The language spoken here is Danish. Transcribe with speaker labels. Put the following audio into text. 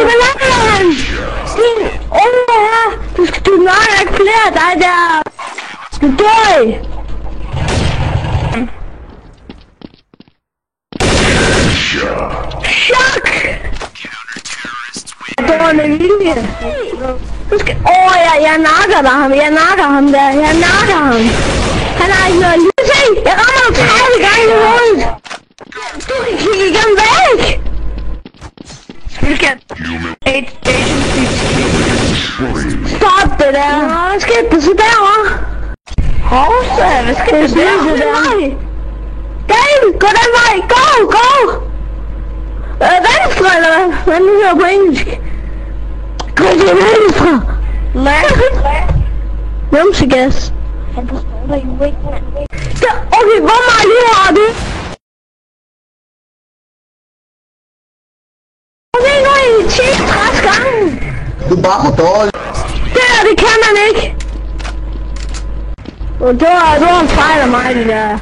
Speaker 1: hvad laver han? Du nok ikke flere af dig der. Du dør. Chok! Dårlig vilje. Du skal... jeg nakker dig ham. Jeg nakker ham der. Jeg nakker ham. Han har ikke noget lyd til. Jeg rammer ham 30 gange i hovedet. Du kan kigge igennem væk. Stop det der. Hvad skete der så derovre? Hovsa, hvad skete der derovre? David, gå den vej. Go! Venstre eller hvad? Hvad nu hører på engelsk? Gå til venstre. Numsegas. Okay, hvor meget lige har du? Okay, nu er I 10-60 gange.
Speaker 2: Du er bare for dårlig.
Speaker 1: Det kan man ikke. Og du har en fejl af mig, det der.